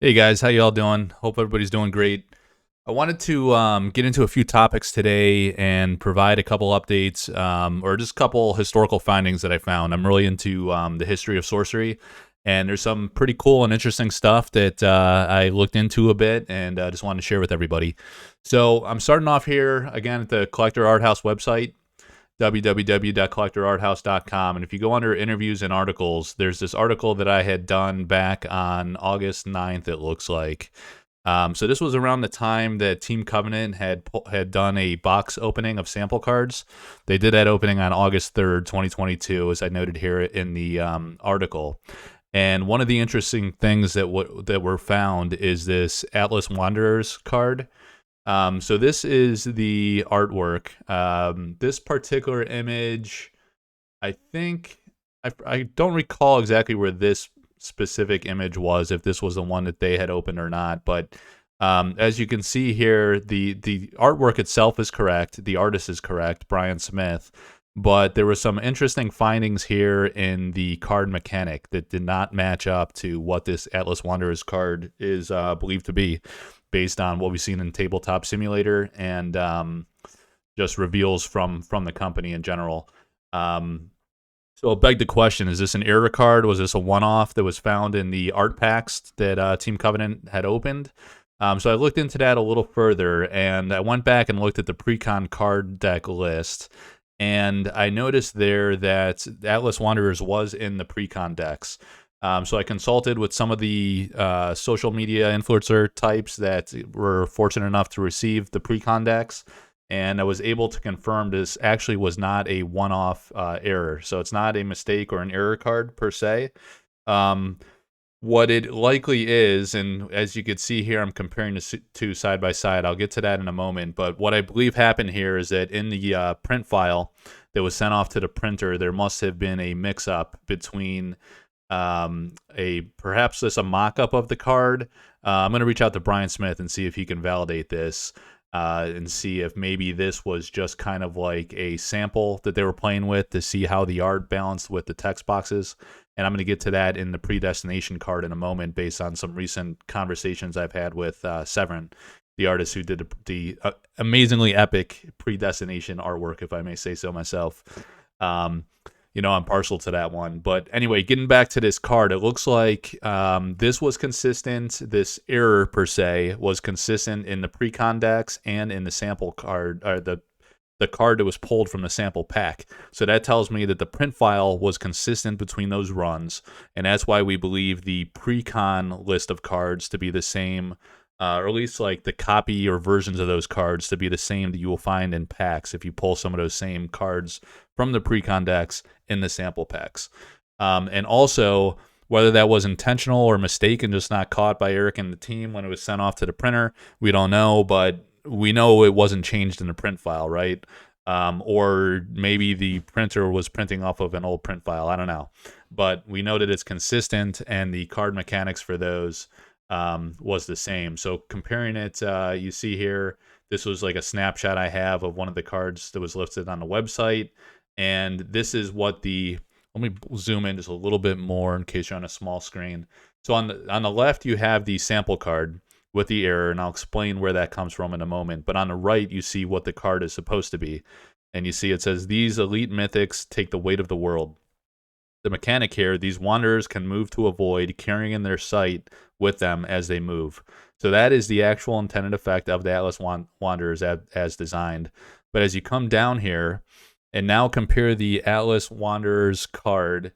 Hey guys, how y'all doing? Hope everybody's doing great. I wanted to get into a few topics today and provide a couple updates or just a couple historical findings that I found. I'm really into the history of sorcery, and there's some pretty cool and interesting stuff that I looked into a bit and just wanted to share with everybody. So I'm starting off here again at the Collector Art House website, www.collectorarthouse.com. And if you go under interviews and articles, there's this article that I had done back on August 9th, it looks like. So this was around the time that Team Covenant had done a box opening of sample cards. They did that opening on August 3rd, 2022, as I noted here in the article. And one of the interesting things that were found is this Atlas Wanderers card. So this is the artwork. This particular image, I think, I don't recall exactly where this specific image was, if this was the one that they had opened or not. But as you can see here, the artwork itself is correct. The artist is correct, Brian Smith. But there were some interesting findings here in the card mechanic that did not match up to what this Atlas Wanderers card is believed to be, based on what we've seen in Tabletop Simulator and just reveals from the company in general. So I'll beg the question, is this an error card? Was this a one-off that was found in the art packs that Team Covenant had opened? So I looked into that a little further, and I went back and looked at the pre-con card deck list, and I noticed there that Atlas Wanderers was in the pre-con decks. So I consulted with some of the social media influencer types that were fortunate enough to receive the pre-con decks, and I was able to confirm this actually was not a one-off error. So it's not a mistake or an error card per se. What it likely is, and as you can see here, I'm comparing the two side by side. I'll get to that in a moment. But what I believe happened here is that in the print file that was sent off to the printer, there must have been a mix-up between a perhaps this a mock-up of the card. I'm going to reach out to Brian Smith and see if he can validate this. And see if maybe this was just kind of like a sample that they were playing with to see how the art balanced with the text boxes. And I'm going to get to that in the Predestination card in a moment based on some recent conversations I've had with Severin, the artist who did the amazingly epic Predestination artwork, if I may say so myself. I'm partial to that one. But anyway, getting back to this card, it looks like this was consistent. This error, per se, was consistent in the pre-con decks and in the sample card, or the card that was pulled from the sample pack. So that tells me that the print file was consistent between those runs, and that's why we believe the pre-con list of cards to be the same, or at least like the copy or versions of those cards to be the same that you will find in packs if you pull some of those same cards from the pre-con decks in the sample packs. And also, whether that was intentional or mistaken, just not caught by Eric and the team when it was sent off to the printer, we don't know, but we know it wasn't changed in the print file, right? Or maybe the printer was printing off of an old print file. I don't know. But we know that it's consistent, and the card mechanics for those was the same. So comparing it, you see here, this was like a snapshot I have of one of the cards that was listed on the website. And this is what let me zoom in just a little bit more in case you're on a small screen. So on the left, you have the sample card with the error, and I'll explain where that comes from in a moment. But on the right, you see what the card is supposed to be. And you see it says, "These elite mythics take the weight of the world." The mechanic here, these wanderers can move to a void, carrying in their sight with them as they move. So that is the actual intended effect of the Atlas Wanderers as designed. But as you come down here, and now compare the Atlas Wanderers card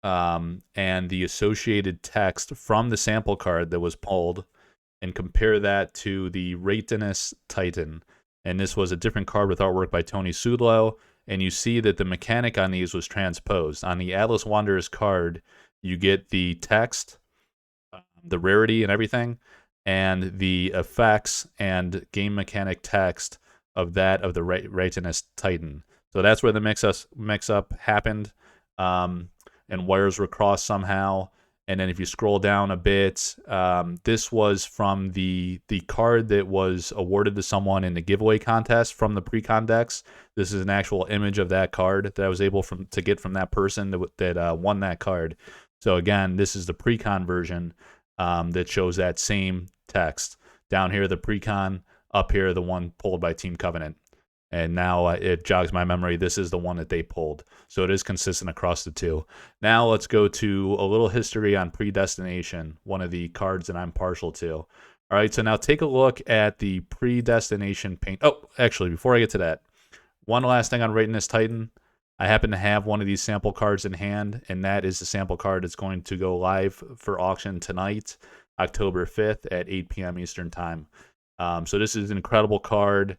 and the associated text from the sample card that was pulled, and compare that to the Ratanist Titan. And this was a different card with artwork by Tony Sudlow. And you see that the mechanic on these was transposed. On the Atlas Wanderers card, you get the text, the rarity and everything, and the effects and game mechanic text of that of the Ratanist Titan. So that's where the mix-up happened, and wires were crossed somehow. And then if you scroll down a bit, this was from the card that was awarded to someone in the giveaway contest from the pre-con decks. This is an actual image of that card that I was able to get from that person that won that card. So again, this is the pre-con version. that shows that same text. Down here, the precon. Up here, the one pulled by Team Covenant. And now it jogs my memory. This is the one that they pulled. So it is consistent across the two. Now let's go to a little history on Predestination, one of the cards that I'm partial to. All right, so now take a look at the Predestination paint. Oh, actually, before I get to that, one last thing on Ratanist Titan. I happen to have one of these sample cards in hand, and that is the sample card that's going to go live for auction tonight, October 5th at 8 p.m. Eastern Time. So this is an incredible card.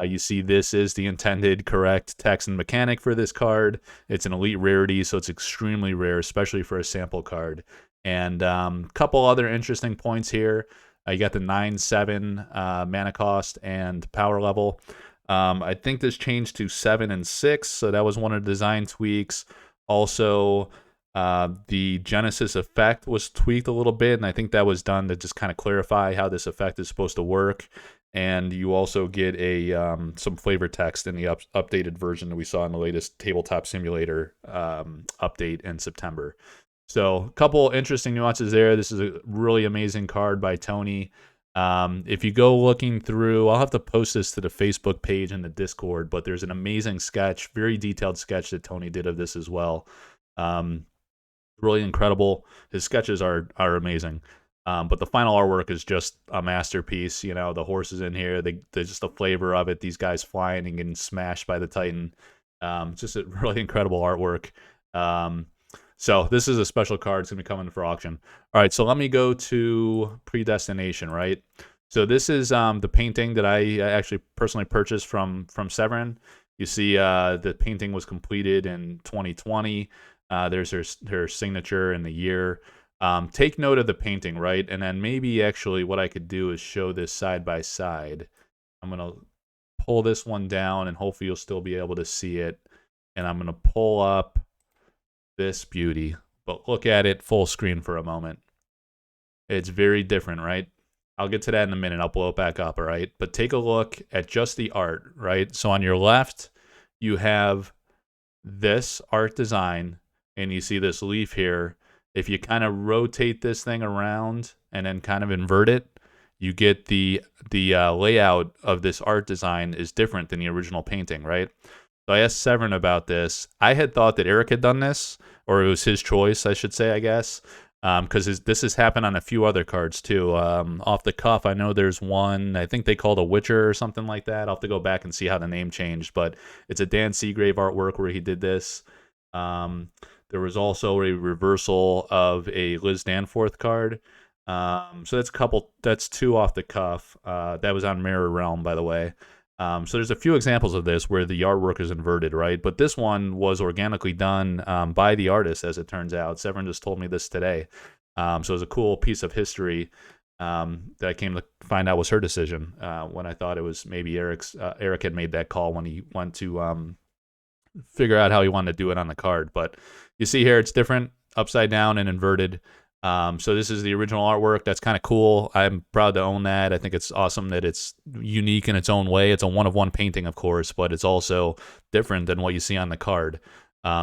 You see this is the intended correct text and mechanic for this card. It's an elite rarity, so it's extremely rare, especially for a sample card. And a couple other interesting points here. You got the 9/7 mana cost and power level. I think this changed to 7 and 6, so that was one of the design tweaks. Also, the Genesis effect was tweaked a little bit, and I think that was done to just kind of clarify how this effect is supposed to work. And you also get a some flavor text in the updated version that we saw in the latest Tabletop Simulator update in September. So a couple interesting nuances there. This is a really amazing card by Tony. If you go looking through, I'll have to post this to the Facebook page and the Discord, but there's an amazing sketch, very detailed sketch that Tony did of this as well. Really incredible. His sketches are amazing. But the final artwork is just a masterpiece. You know, the horses in here, just the flavor of it. These guys flying and getting smashed by the Titan. Just a really incredible artwork. So this is a special card. It's going to be coming for auction. All right, so let me go to Predestination, right? So this is the painting that I actually personally purchased from Severin. You see the painting was completed in 2020. There's her signature and the year. Take note of the painting, right? And then maybe actually what I could do is show this side by side. I'm going to pull this one down, and hopefully you'll still be able to see it. And I'm going to pull up this beauty. But look at it full screen for a moment. It's very different, right? I'll get to that in a minute. I'll blow it back up, all right? But take a look at just the art, right? So on your left, you have this art design, and you see this leaf here. If you kind of rotate this thing around and then kind of invert it, you get the layout of this art design is different than the original painting, right? So I asked Severin about this. I had thought that Eric had done this, or it was his choice, I should say, I guess, because this has happened on a few other cards too. Off the cuff, I know there's one, I think they called a Witcher or something like that. I'll have to go back and see how the name changed, but it's a Dan Seagrave artwork where he did this. There was also a reversal of a Liz Danforth card. So that's two off the cuff. That was on Mirror Realm, by the way. So there's a few examples of this where the artwork is inverted, right? But this one was organically done by the artist, as it turns out. Severin just told me this today. So it was a cool piece of history that I came to find out was her decision when I thought it was maybe Eric had made that call when he went to figure out how he wanted to do it on the card. But you see here, it's different, upside down and inverted. So this is the original artwork. That's kind of cool. I'm proud to own that. I think it's awesome that it's unique in its own way. It's a one-of-one painting, of course, but it's also different than what you see on the card.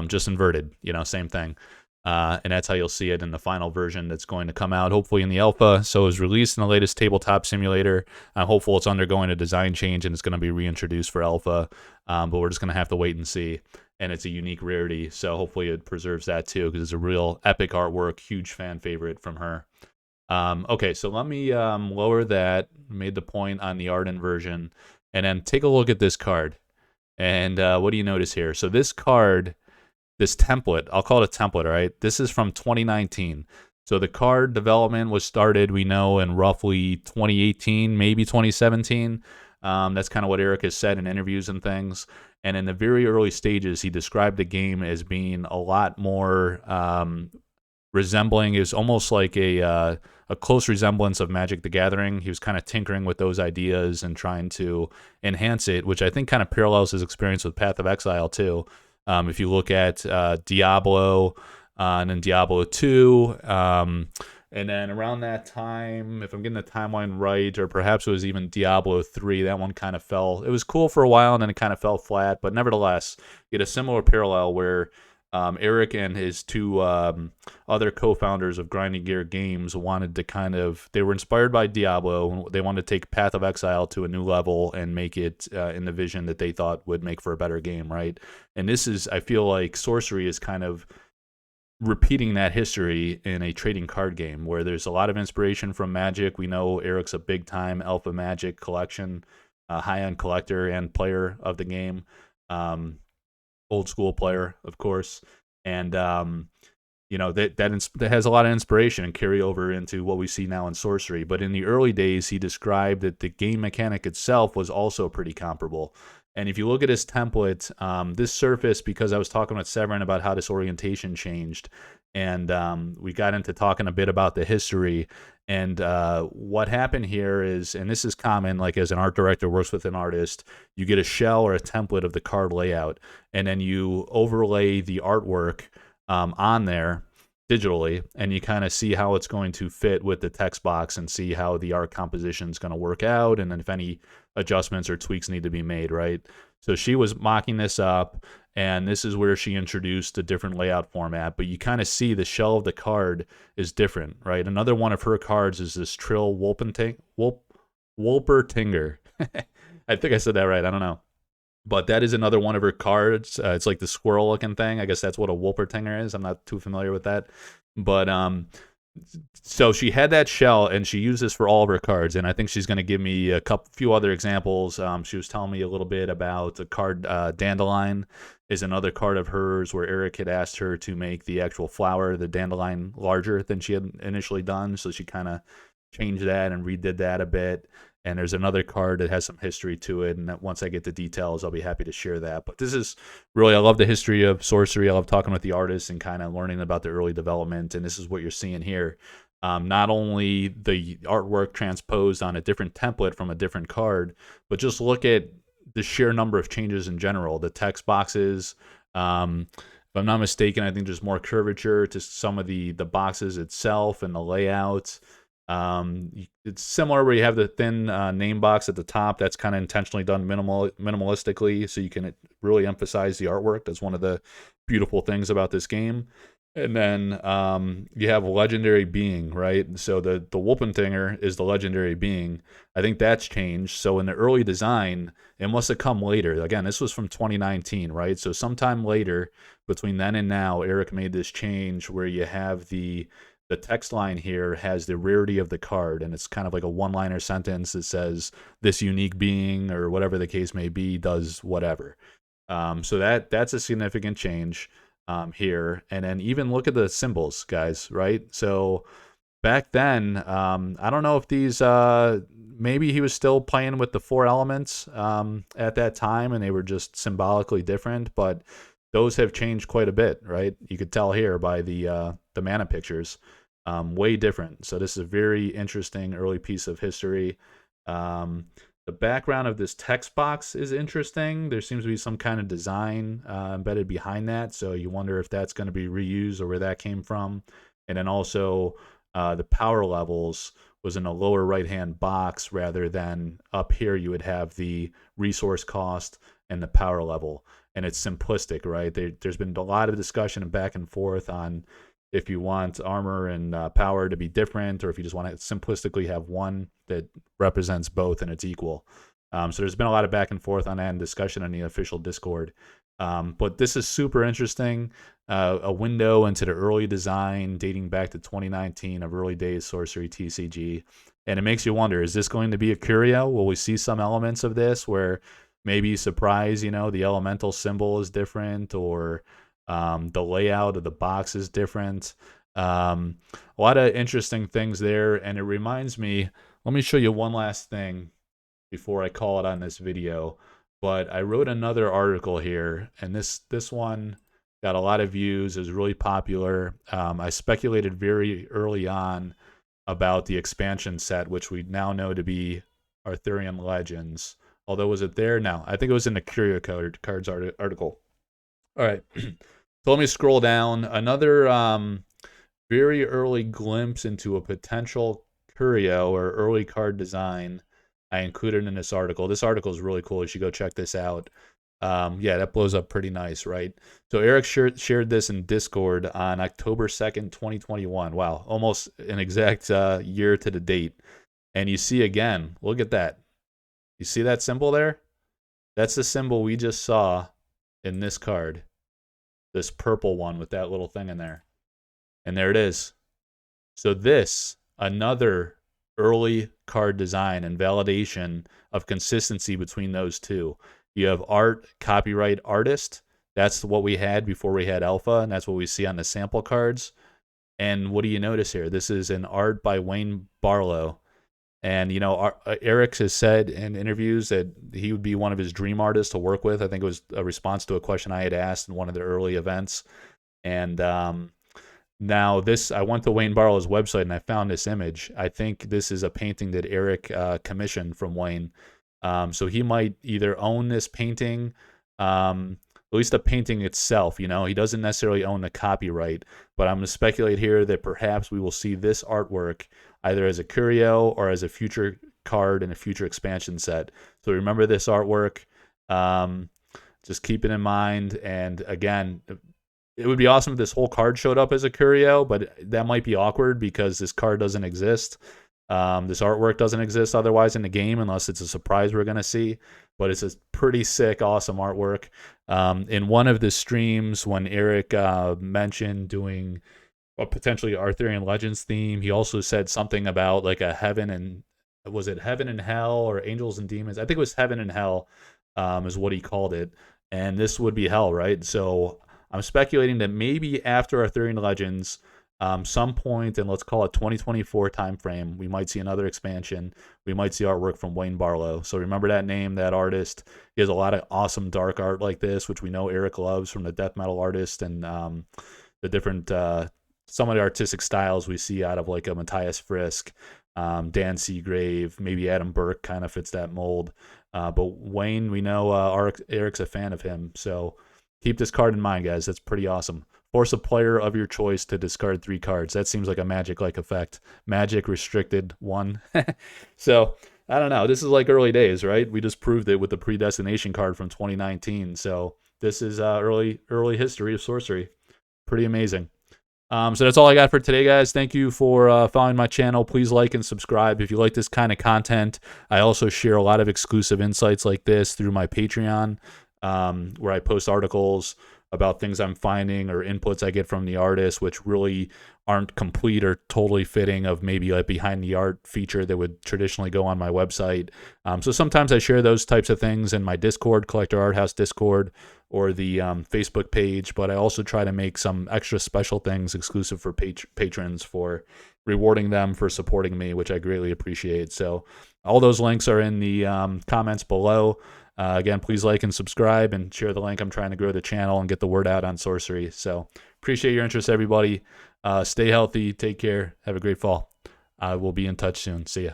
Just inverted, same thing. And that's how you'll see it in the final version that's going to come out, hopefully in the alpha. So it was released in the latest Tabletop Simulator. I'm hopeful it's undergoing a design change and it's going to be reintroduced for alpha. But we're just going to have to wait and see. And it's a unique rarity, so hopefully it preserves that too, because it's a real epic artwork, huge fan favorite from her. Okay, so let me lower that, made the point on the art inversion, and then take a look at this card. And what do you notice here? So this card, this template, I'll call it a template, all right? This is from 2019. So the card development was started, we know, in roughly 2018, maybe 2017. That's kind of what Eric has said in interviews and things. And in the very early stages, he described the game as being a lot more resembling, is almost like a close resemblance of Magic the Gathering. He was kind of tinkering with those ideas and trying to enhance it, which I think kind of parallels his experience with Path of Exile too. If you look at Diablo and then Diablo 2, and then around that time, if I'm getting the timeline right, or perhaps it was even Diablo 3, that one kind of fell. It was cool for a while, and then it kind of fell flat. But nevertheless, you get a similar parallel where Eric and his two other co-founders of Grinding Gear Games wanted to they were inspired by Diablo. They wanted to take Path of Exile to a new level and make it in the vision that they thought would make for a better game, right? And I feel like Sorcery is kind of repeating that history in a trading card game where there's a lot of inspiration from Magic. We know Eric's a big time Alpha Magic collection, high end collector and player of the game, old school player, of course, and that has a lot of inspiration and carry over into what we see now in Sorcery. But in the early days, he described that the game mechanic itself was also pretty comparable. And if you look at his template, this surfaced because I was talking with Severin about how this orientation changed. And we got into talking a bit about the history. And what happened here is, and this is common, like as an art director works with an artist, you get a shell or a template of the card layout, and then you overlay the artwork on there digitally, and you kind of see how it's going to fit with the text box and see how the art composition is going to work out, and then if any adjustments or tweaks need to be made, right? So she was mocking this up, and this is where she introduced a different layout format, but you kind of see the shell of the card is different, right? Another one of her cards is this Trill Wolpertinger. I think I said that right. I don't know. But that is another one of her cards. It's like the squirrel looking thing. I guess that's what a Wolpertinger is. I'm not too familiar with that. But so she had that shell, and she used this for all of her cards. And I think she's going to give me a few other examples. She was telling me a little bit about the card Dandelion is another card of hers where Eric had asked her to make the actual flower, the dandelion, larger than she had initially done. So she kind of changed that and redid that a bit. And there's another card that has some history to it, and that once I get the details, I'll be happy to share that. But this is really, I love the history of Sorcery. I love talking with the artists and kind of learning about the early development, and this is what you're seeing here. Not only the artwork transposed on a different template from a different card, but just look at the sheer number of changes in general. The text boxes, if I'm not mistaken, I think there's more curvature to some of the boxes itself and the layout. It's similar where you have the thin name box at the top. That's kind of intentionally done minimalistically, so you can really emphasize the artwork. That's one of the beautiful things about this game. And then you have legendary being, right? So the Wolpentinger is the legendary being. I think that's changed. So in the early design, it must have come later. Again, this was from 2019, right? So sometime later, between then and now, Eric made this change where you have the text line here has the rarity of the card, and it's kind of like a one-liner sentence that says this unique being or whatever the case may be does whatever. So that's a significant change here. And then even look at the symbols, guys, right? So back then, I don't know if these maybe he was still playing with the four elements at that time, and they were just symbolically different, but those have changed quite a bit, right? You could tell here by the mana pictures. Way different. So this is a very interesting early piece of history. The background of this text box is interesting. There seems to be some kind of design embedded behind that, so you wonder if that's going to be reused or where that came from. And then also the power levels was in a lower right-hand box rather than up here you would have the resource cost and the power level. And it's simplistic, right? There's been a lot of discussion and back and forth on if you want armor and power to be different, or if you just want to simplistically have one that represents both and it's equal. So there's been a lot of back and forth on that and discussion on the official Discord. But this is super interesting. A window into the early design dating back to 2019 of early days Sorcery TCG. And it makes you wonder, is this going to be a curio? Will we see some elements of this where maybe surprise, the elemental symbol is different, or the layout of the box is different. A lot of interesting things there, and it reminds me, let me show you one last thing before I call it on this video. But I wrote another article here, and this one got a lot of views, is really popular. I speculated very early on about the expansion set, which we now know to be Arthurian Legends. Although, was it there? No, I think it was in the Curio Cards article. All right. So let me scroll down. Another very early glimpse into a potential curio or early card design I included in this article. This article is really cool. You should go check this out. Yeah, that blows up pretty nice, right? So Eric shared this in Discord on October 2nd, 2021. Wow, almost an exact year to the date. And you see again, look at that. You see that symbol there? That's the symbol we just saw in this card. This purple one with that little thing in there. And there it is. So this, another early card design and validation of consistency between those two. You have art, copyright, artist. That's what we had before we had alpha, and that's what we see on the sample cards. And what do you notice here? This is an art by Wayne Barlow. And, you know, Eric has said in interviews that he would be one of his dream artists to work with. I think it was a response to a question I had asked in one of the early events. And now this, I went to Wayne Barlow's website and I found this image. I think this is a painting that Eric commissioned from Wayne. So he might either own this painting, at least the painting itself. You know, he doesn't necessarily own the copyright, but I'm going to speculate here that perhaps we will see this artwork either as a curio or as a future card in a future expansion set. So remember this artwork. Just keep it in mind. And again, it would be awesome if this whole card showed up as a curio, but that might be awkward because this card doesn't exist. This artwork doesn't exist otherwise in the game unless it's a surprise we're going to see. But it's a pretty sick, awesome artwork. In one of the streams, when Eric mentioned doing a potentially Arthurian Legends theme, he also said something about like a heaven and, was it heaven and hell or angels and demons? I think it was heaven and hell is what he called it. And this would be hell, right? So I'm speculating that maybe after Arthurian Legends, some point in, let's call it 2024 timeframe, we might see another expansion. We might see artwork from Wayne Barlow. So remember that name, that artist. He has a lot of awesome dark art like this, which we know Eric loves from the death metal artist and the different, some of the artistic styles we see out of like a Matthias Frisk, Dan Seagrave, maybe Adam Burke kind of fits that mold. But Wayne, we know Eric's a fan of him. So keep this card in mind, guys. That's pretty awesome. Force a player of your choice to discard 3 cards. That seems like a Magic-like effect. Magic restricted 1. So, I don't know. This is like early days, right? We just proved it with the Predestination card from 2019. So, this is early history of Sorcery. Pretty amazing. So that's all I got for today, guys. Thank you for following my channel. Please like and subscribe if you like this kind of content. I also share a lot of exclusive insights like this through my Patreon, where I post articles about things I'm finding or inputs I get from the artist, which really aren't complete or totally fitting of maybe like behind the art feature that would traditionally go on my website. So sometimes I share those types of things in my Discord, Collector Art House Discord, or the Facebook page, but I also try to make some extra special things exclusive for patrons for rewarding them for supporting me, which I greatly appreciate. So all those links are in the comments below. Again, please like and subscribe and share the link. I'm trying to grow the channel and get the word out on Sorcery. So appreciate your interest, everybody. Stay healthy. Take care. Have a great fall. I will be in touch soon. See ya.